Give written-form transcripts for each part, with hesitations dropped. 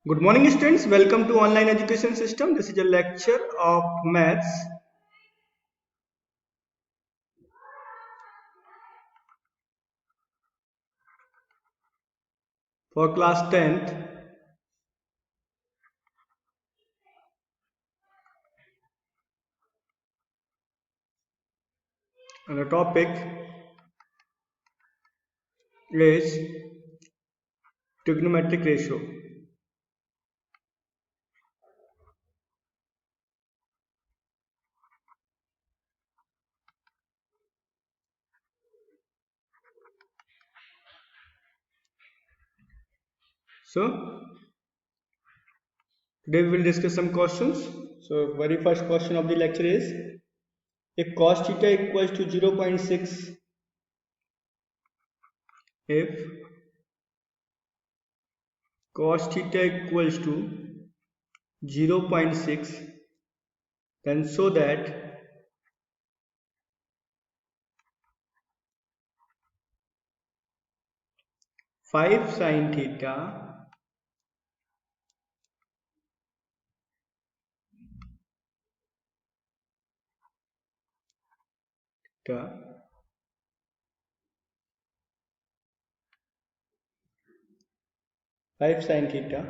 Good morning students, welcome to online education system. This is a lecture of maths for class 10th. And the topic is trigonometric ratio. So today we will discuss some questions. So very first question of the lecture is, if cos theta equals to 0.6, if cos theta equals to 0.6, then so that 5 sin theta theta 5 sin theta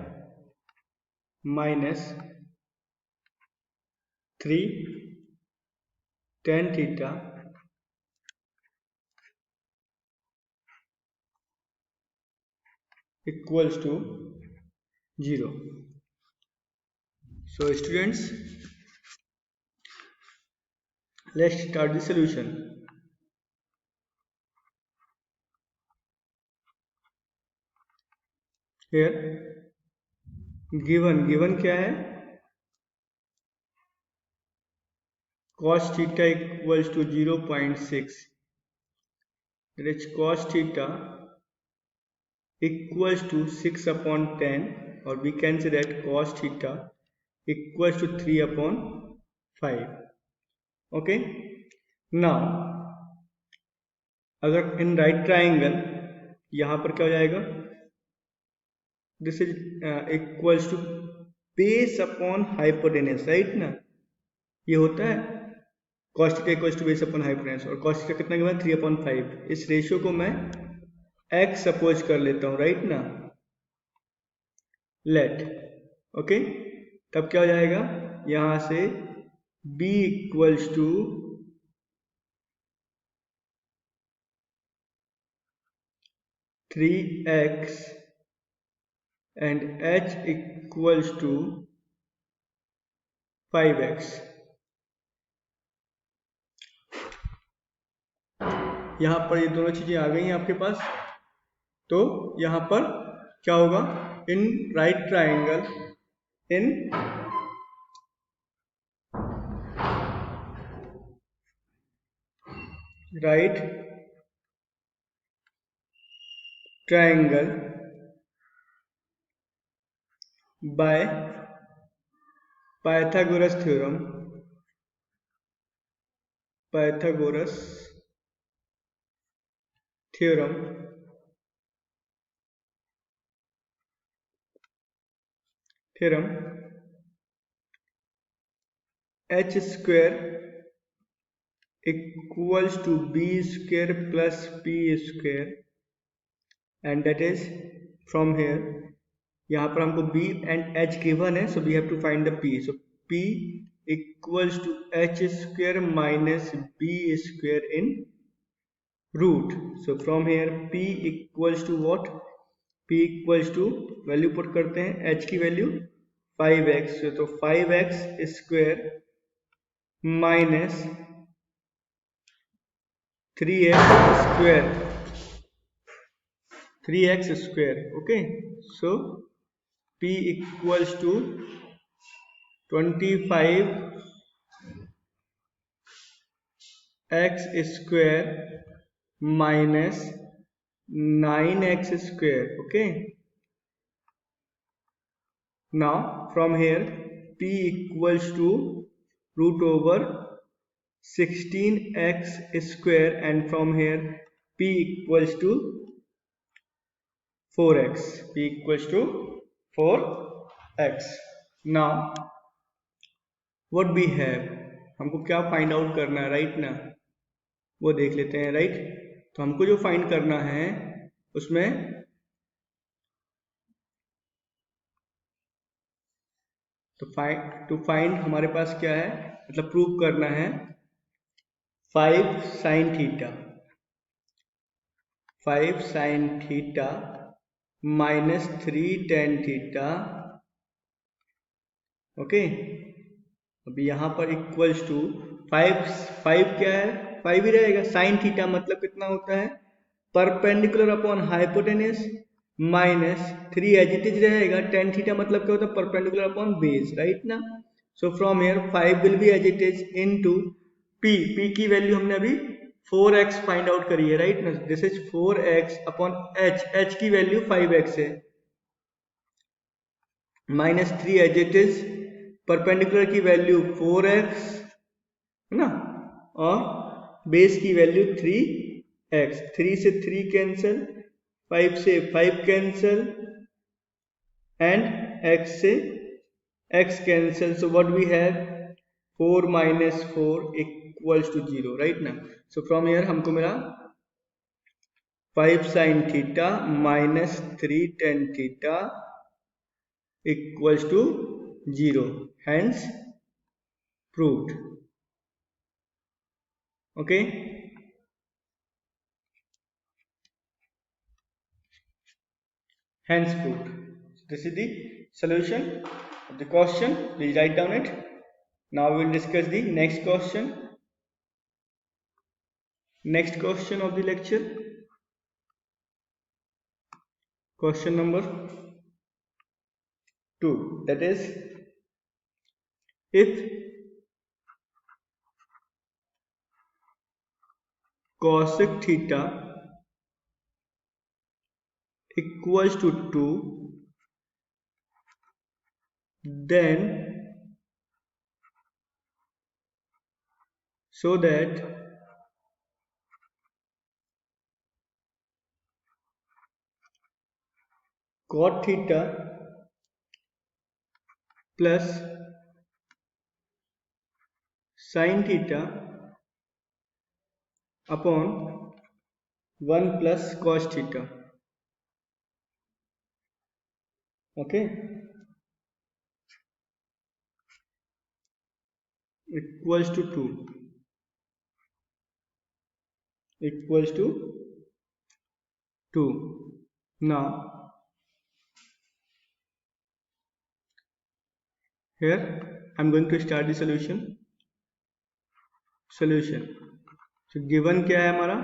minus 3 tan theta equals to 0. So students, let's start the solution. Here given क्या है, cos theta equals to 0.6, that is cos theta equals to 6 upon 10, or we can say that cos theta equals to 3 upon 5. Okay, now अगर in right triangle यहाँ पर क्या हो जाएगा, this is equals to base upon hypotenuse, right ना, ये होता है cos theta equals to base upon hypotenuse, और cos थीटा कितना के बाद 3/5. इस रेशियो को मैं x सपोज कर लेता हूँ, राइट ना, लेट ओके. तब क्या हो जाएगा, यहां से b equals to 3x and h equals to 5x. यहाँ पर ये दोनों चीजें आ गई हैं आपके पास. तो यहाँ पर क्या होगा, in right triangle, in right triangle by Pythagoras theorem, Pythagoras theorem theorem h square equals to b square plus p square, and that is from here, यहाँ पर हमको b and h given है, so we have to find the p. So p equals to h square minus b square in root. So from here p equals to what, p equals to value put करते हैं, h की value 5x, तो 5x square minus 3x square, 3x square. Okay, so p equals to 25 x square minus 9x square. Okay, now from here p equals to root over 16x square, and from here p equals to 4x, p equals to 4x. x. Now what we have, हमको क्या find out करना है, right ना, वो देख लेते हैं, right. तो हमको जो फाइंड करना है उसमें टू फाइंड हमारे पास क्या है, मतलब प्रूव करना है 5 sin theta, 5 sin theta minus 3 tan theta. Okay, अभी यहाँ पर इक्वल्स टू 5 क्या है, 5 ही रहेगा। साइन थीटा मतलब कितना होता है, perpendicular upon hypotenuse, minus 3 as it is रहेगा। टेन थीटा मतलब क्या होता है, परपेंडिकुलर अपॉन बेस, राइट ना। So from here 5 will be as it is into p, p की वैल्यू हमने अभी 4x फाइंड आउट करी है, राइट ना। This is 4x upon h, h की वैल्यू 5x है, minus 3 as it is, perpendicular की वैल्यू 4x है ना, और बेस की वैल्यू 3x। 3 से 3 कैंसिल, 5 से 5 कैंसिल, एंड x से x cancel. So what we have, 4 minus 4 equals to 0, right ना। सो फ्रॉम हियर हमको मिला 5 sin theta minus 3 tan theta equals to 0, hence proved. Okay, hence proved. So this is the solution of the question. Please write down it. Now we will discuss the next question. Next question of the lecture, question number 2, that is, if cosec theta equals to 2, then so that cot theta plus sin theta upon 1 plus cos theta, okay, equals to 2, equals to 2. Now here I'm going to start the solution. So given क्या है हमारा,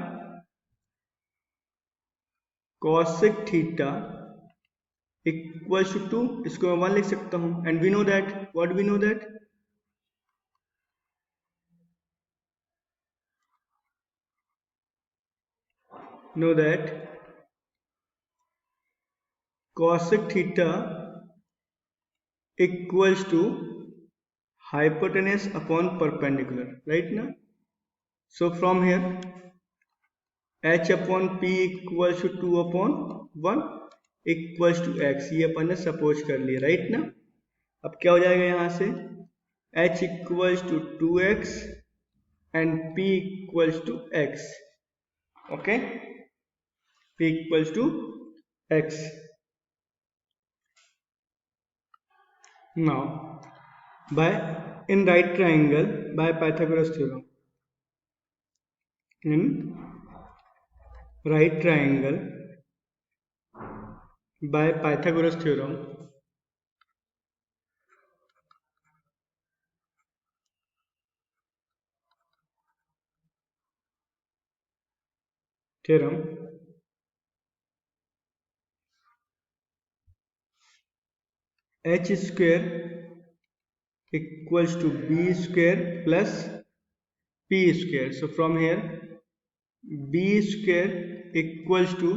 cosec theta equals to 2, इसको मैं 1 लिख सकता हूँ, and we know that, what we know that, cosec theta equals to hypotenuse upon perpendicular, right now. So from here h upon p equals to 2 upon 1 equals to x, ये अपन ने suppose कर लिया, right ना। अब क्या हो जाएगा यहाँ से, h equals to 2x and p equals to x, okay, p equals to x. Now by in right triangle by Pythagoras theorem, in right triangle by Pythagoras theorem, h square equals to b square plus p square. So from here b square equals to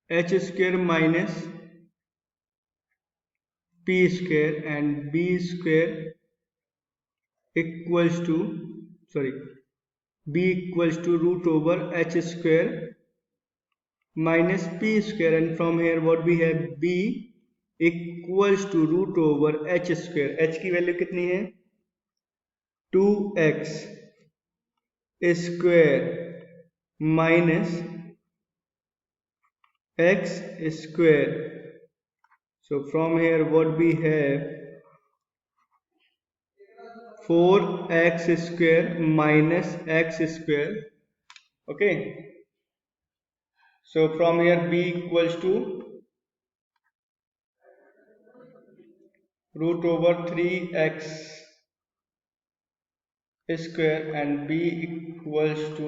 h square minus p square, and b square equals to, sorry, b equals to root over h square minus p square, and from here what we have, b equals to root over h square. H की value कितनी है 2x square minus x square. So from here what we have 4x square minus x square. Okay, so from here b equals to root over 3x square and b equals to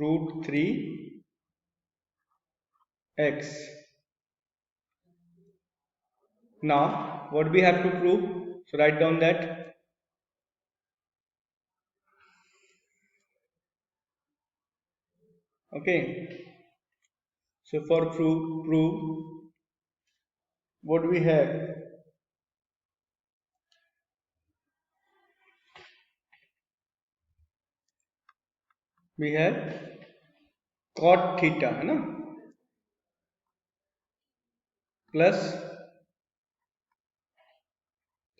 root 3x. Now what we have to prove, so write down that. Okay, so for prove what we have, we have cot theta है ना plus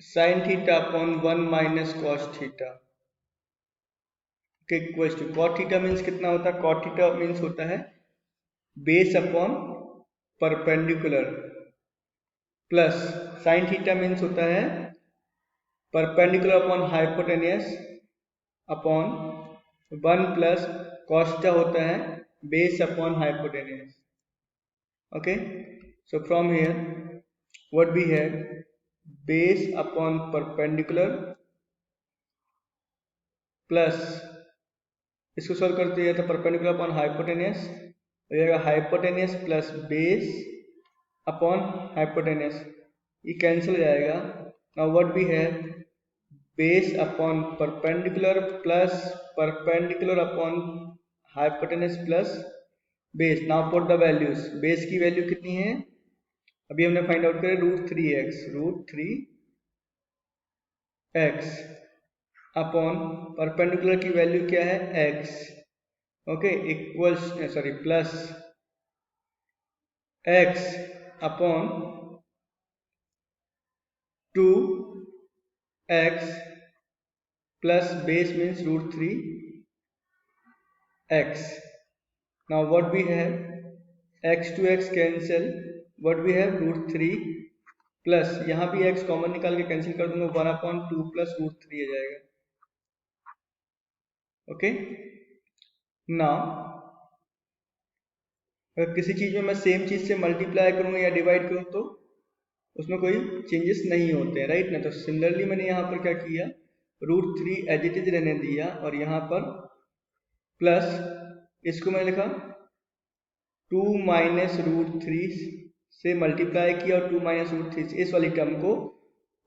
sin theta upon 1 minus cos theta के equals to cot theta means कितना होता है, cot theta means होता है base upon perpendicular plus sin theta means होता है perpendicular upon hypotenuse upon 1 plus cos theta होता है base upon hypotenuse. Okay, so from here what we have base upon perpendicular plus इसको solve करते हैं तो परपेंडिकुलर अपॉन हाइपोटेनियस हो जाएगा hypotenuse plus base upon hypotenuse, ये कैंसिल हो जाएगा. Now what we have base upon perpendicular plus perpendicular upon hypotenuse plus base. Now put the values. Base की वैल्यू कितनी है अभी हमने फाइंड आउट करें root three x upon perpendicular की वैल्यू क्या है x. Okay equals sorry plus x upon 2x plus base means root 3x. Now what we have x to x cancel, what we have root 3 plus यहाँ भी x common निकाल के cancel कर दूंगा 1/2 plus root 3 आ जाएगा. Okay now अगर किसी चीज में मैं सेम चीज से मल्टीप्लाई करूँ या डिवाइड करूँ तो उसमें कोई चेंजेस नहीं होते हैं, राइट ना. तो सिमिलरली मैंने यहाँ पर क्या किया रूट 3 एज इट इज रहने दिया और यहाँ पर प्लस इसको मैंने लिखा 2 माइनस रूट 3 से मल्टीप्लाई किया और 2 माइनस रूट 3 से इस वाली टर्म को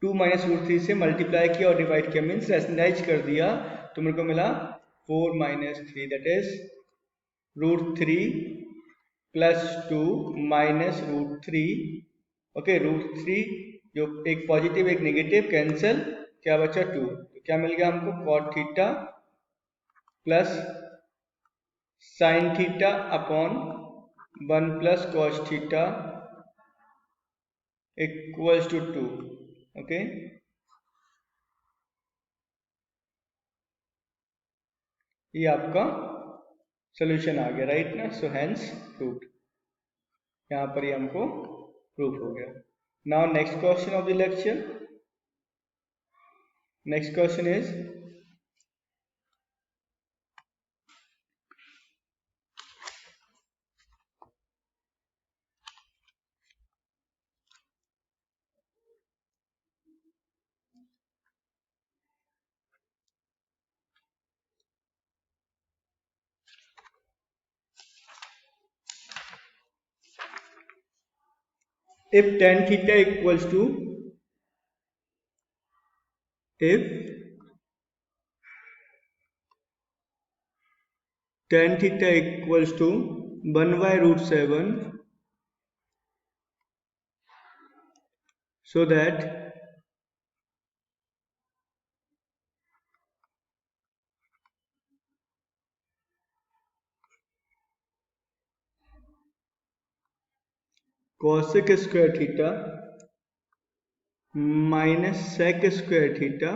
2 माइनस रूट 3 से मल्टीप्लाई किया और डिवाइड किया मीन्स रैशनलाइज कर दिया तो मेरे को मिला 4 minus 3 that is root 3 plus 2 minus root 3. Okay root 3 जो एक पॉजिटिव एक नेगेटिव कैंसिल क्या बचा 2. तो क्या मिल गया हमको cot theta plus sine theta upon 1 plus cos theta equals to 2. Okay ये आपका सोल्यूशन आ गया, राइट ना. सो हेंस प्रूव्ड, यहाँ पर ये हमको प्रूफ हो गया. Now next question of the lecture. Next question is if tan theta equals to if tan theta equals to 1 by root 7 so that cosec square theta minus sec square theta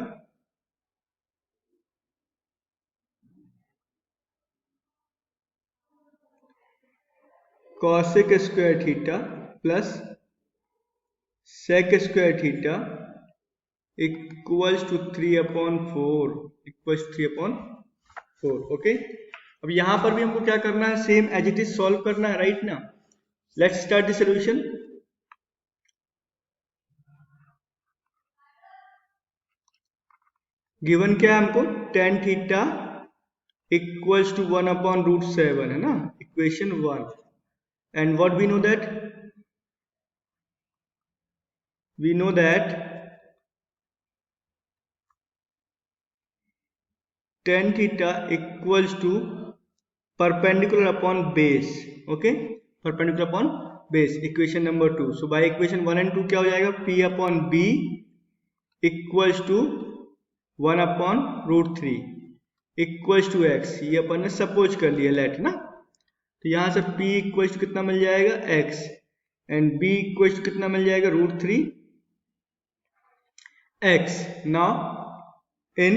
cosec square theta plus sec square theta equals to 3/4 equals 3/4। Okay, अब यहां पर भी हमको क्या करना है, same as it is solve करना है, राइट ना। Let's start the solution. Given क्या है हमको, tan थीटा इक्वल्स टू 1/√7 है ना, equation 1। And what we know that, we know that tan theta equals to perpendicular upon base। Okay, perpendicular upon base, equation number 2। So by equation 1 and 2 क्या हो जाएगा, p upon b equals to 1/√3 equals to x। ये अपन ने suppose कर लिया, late ना। तो यहां से p इक्वल्स टू कितना मिल जाएगा, x, and b equals to कितना मिल जाएगा, √3 x। Now in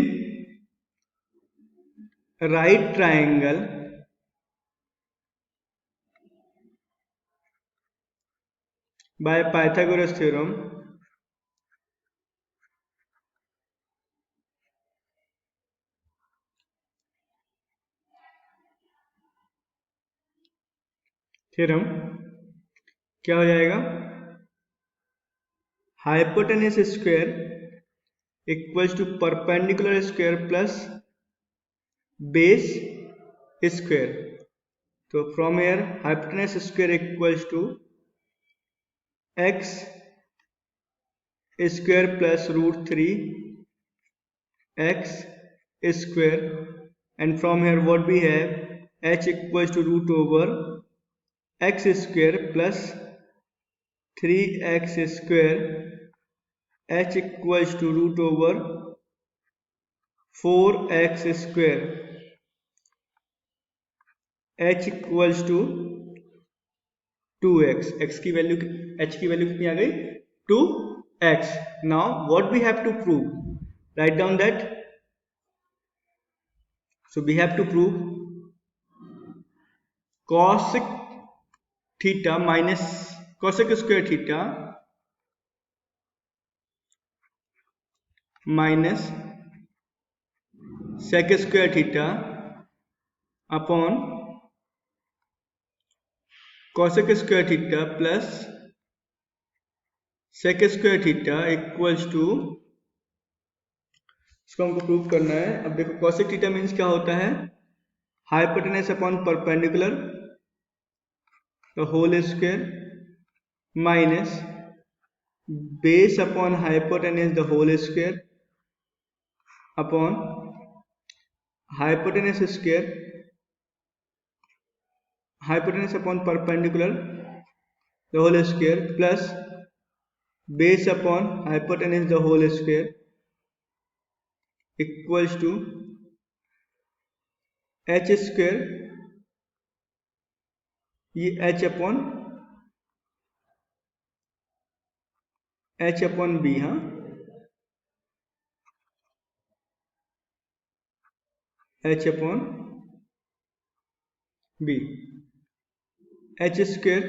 right triangle by Pythagoras theorem क्या हो जाएगा, hypotenuse square equals to perpendicular square plus base square. तो from here hypotenuse square equals to x square plus √3 x square, and from here what we have, h equals to root over x square plus 3x square, h equals to root over 4x square, h equals to 2x। x की value, h की value कितनी आ गई, 2x। Now what we have to prove, write down that. So we have to prove cosec theta minus cosec square theta minus sec square theta upon cosec square theta plus sec square theta equals to, इसको हमको prove करना है। अब देखो cosec theta means क्या होता है, hypotenuse upon perpendicular the whole square minus base upon hypotenuse the whole square upon hypotenuse square, hypotenuse upon perpendicular the whole square plus base upon hypotenuse the whole square equals to h square, ये h upon b, हाँ h upon b, h square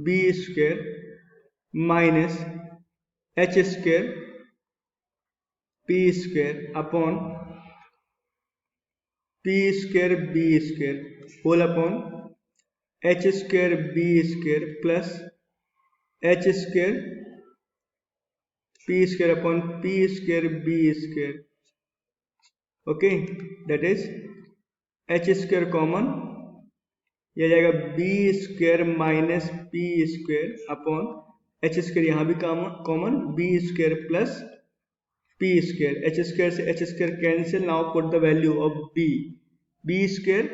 b square minus h square p square upon p square b square whole upon h square b square plus h square p square upon p square b square. Okay, that is h square common, यह जाएगा b square minus p square upon h square यहाँ भी common b square plus p square, h square से h square cancel. Now put the value of b square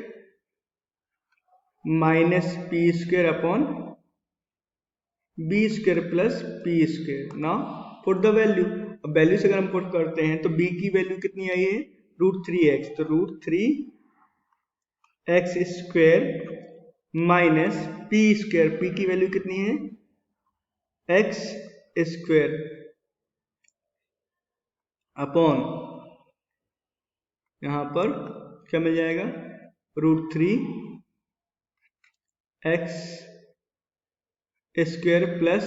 minus p square upon b square plus p square. Now put the value, अब value से अगर हम put करते हैं तो b की value कितनी आई है, √3x, तो √3x square minus p square, p की वैल्यू कितनी है, x स्क्वायर अपॉन यहाँ पर क्या मिल जाएगा, √3 x square plus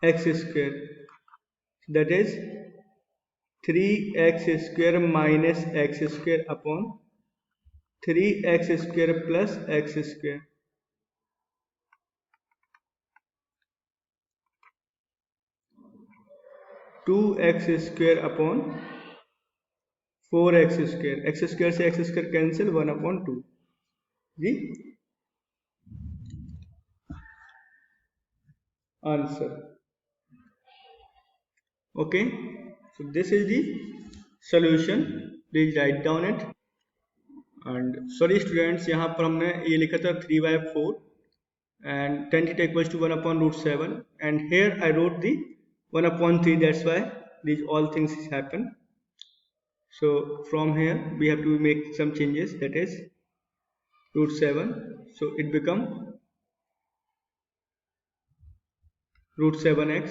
x square, that is 3x square minus x square upon 3x square plus x square. 2x square upon 4x square, x square से x square कैंसिल, 1/2 जी answer. Okay, so this is the solution. Please write down it. And sorry students, यहाँ पर हमने ये लिखा था 3/4 and tan theta equals to 1/√7, and here I wrote the 1/3. That's why these all things happen. So from here we have to make some changes, that is √7, so it become √7x,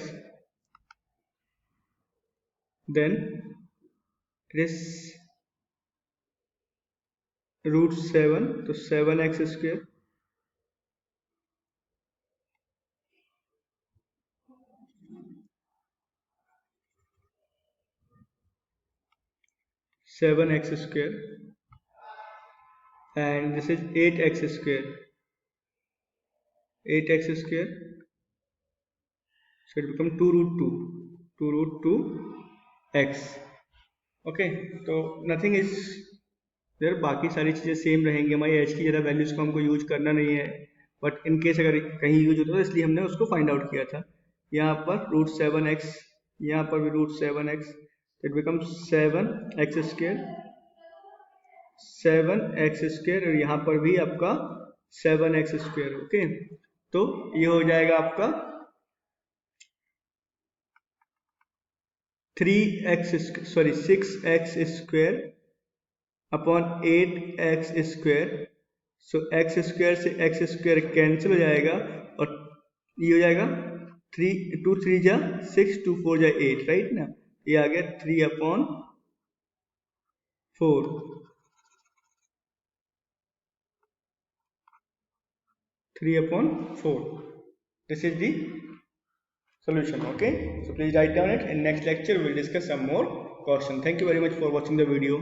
then it is √7, so 7x square, and this is 8x square, so it become 2√2x. Okay, तो nothing is there, बाकी सारी चीज़ें same रहेंगी. हमारी H की ज़्यादा values को हमको यूज करना नहीं है, बट इन केस अगर कहीं यूज होता है इसलिए हमने उसको फाइंड आउट किया था. यहाँ पर √7x, यहाँ पर भी √7x, it become 7x square, और यहाँ पर भी आपका 7x स्क्वायर. ओके, तो ये हो जाएगा आपका 6x square upon 8x square. So x square से x स्क्वायर कैंसिल हो जाएगा, और ये हो जाएगा 2 3 जा 6, 2 4 जा 8, राइट ना. ये आ गया 3/4. This is the solution. Okay, so please write down it. In next lecture we will discuss some more question. Thank you very much for watching the video.